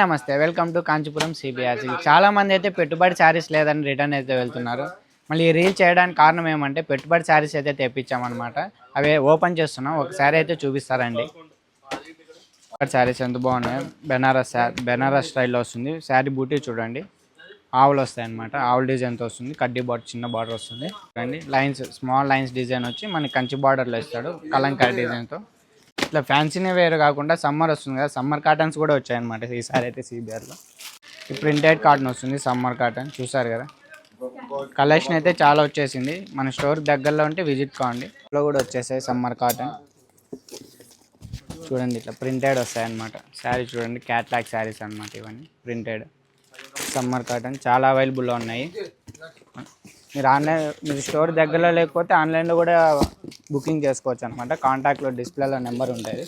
నమస్తే, welcome to Kanchipuram సిబిఆర్సి. చాలా మంది అయితే పెట్టుబడి శారీస్ లేదని రిటర్న్ అయితే వెళ్తున్నారు. మళ్ళీ ఈ రీల్ చేయడానికి కారణం ఏమంటే పెట్టుబడి శారీస్ అయితే తెప్పించామన్నమాట. అవి ఓపెన్ చేస్తున్నాం. ఒక శారీ అయితే చూపిస్తారండి. శారీస్ ఎంత బాగున్నాయి. బెనారస్ స్టైల్లో వస్తుంది. శారీ బూటీ చూడండి, ఆవులు వస్తాయి అన్నమాట. ఆవుల డిజైన్తో వస్తుంది. కడ్డీ బార్డర్, చిన్న బార్డర్ వస్తుంది చూడండి. లైన్స్, స్మాల్ లైన్స్ డిజైన్ వచ్చి మనకి కంచి బార్డర్లో ఇస్తాడు కలంకారీ డిజైన్తో. ఇట్లా ఫ్యాన్సీనే వేరు కాకుండా సమ్మర్ వస్తుంది కదా, సమ్మర్ కాటన్స్ కూడా వచ్చాయన్నమాట ఈసారి అయితే సిబిఆర్లో. ఈ ప్రింటెడ్ కాటన్ వస్తుంది, సమ్మర్ కాటన్ చూసారు కదా. కలెక్షన్ అయితే చాలా వచ్చేసింది. మన స్టోర్ దగ్గరలో ఉంటే విజిట్ కావండి. ఇంట్లో కూడా వచ్చేసాయి సమ్మర్ కాటన్ చూడండి. ఇట్లా ప్రింటెడ్ వస్తాయన్నమాట. శారీ చూడండి, క్యాట్లాగ్ శారీస్ అనమాట ఇవన్నీ. ప్రింటెడ్ సమ్మర్ కాటన్ చాలా అవైలబుల్లో ఉన్నాయి. మీరు స్టోర్ దగ్గరలో లేకపోతే ఆన్లైన్లో కూడా బుకింగ్ చేసుకోవచ్చు అనమాట. కాంటాక్ట్లో డిస్ప్లేలో నెంబర్ ఉంటుంది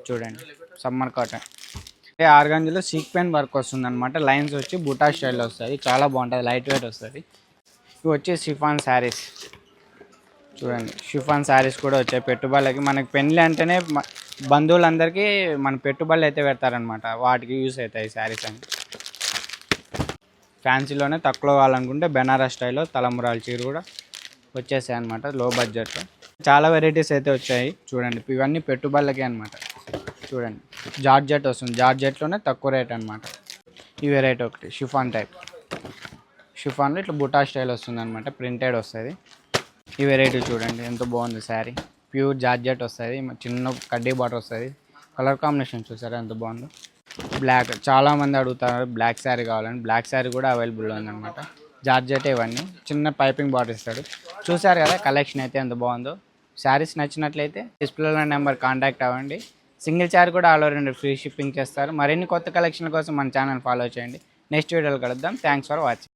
చూడండి. సమ్మర్ కాటన్ ఆర్గాంజీలో సీక్వెన్ వర్క్ వస్తుంది అనమాట. లైన్స్ వచ్చి బుటా స్టైల్లో వస్తుంది. చాలా బాగుంటుంది, లైట్ వెయిట్ వస్తుంది. ఇవి వచ్చి షిఫాన్ శారీస్ చూడండి. షిఫాన్ శారీస్ కూడా వచ్చాయి పెట్టుబడులకి. మనకి పెళ్ళి అంటేనే బంధువులందరికీ మన పెట్టుబడులు అయితే పెడతారనమాట. వాటికి యూస్ అవుతాయి శారీస్ అని. ఫ్యాన్సీలోనే తక్కువ కావాలనుకుంటే బెనారస్ స్టైల్లో తలంబ్రాల చీర కూడా వచ్చేసాయి అనమాట, లో బడ్జెట్లో. చాలా వెరైటీస్ అయితే వచ్చాయి చూడండి. ఇవన్నీ పెట్టుబడులకే అనమాట. చూడండి, జార్జెట్ వస్తుంది. జార్జెట్లోనే తక్కువ రేట్ అనమాట. ఈ వెరైటీ ఒకటి షిఫాన్ టైప్. షిఫాన్లో ఇట్లా బుటా స్టైల్ వస్తుంది అనమాట, ప్రింటెడ్ వస్తుంది. ఈ వెరైటీ చూడండి, ఎంత బాగుంది శారీ. ప్యూర్ జార్జెట్ వస్తుంది, చిన్న కడ్డీ బాటర్ వస్తుంది. కలర్ కాంబినేషన్ చూసారా ఎంత బాగుందో. బ్లాక్, చాలామంది అడుగుతారు బ్లాక్ శారీ కావాలని. బ్లాక్ శారీ కూడా అవైలబుల్ ఉందన్నమాట. జార్జెట్ ఇవన్నీ, చిన్న పైపింగ్ బాటర్ ఇస్తాడు. చూసారు కదా కలెక్షన్ అయితే ఎంత బాగుందో. శారీస్ నచ్చినట్లయితే డిస్ప్లేలో నెంబర్ కాంటాక్ట్ అవ్వండి. సింగిల్ శారీ కూడా all over India free shipping చేస్తారు. మరిన్ని కొత్త కలెక్షన్ల కోసం మన ఛానల్ ఫాలో చేయండి. నెక్స్ట్ వీడియోలో కలుద్దాం. Thanks for watching.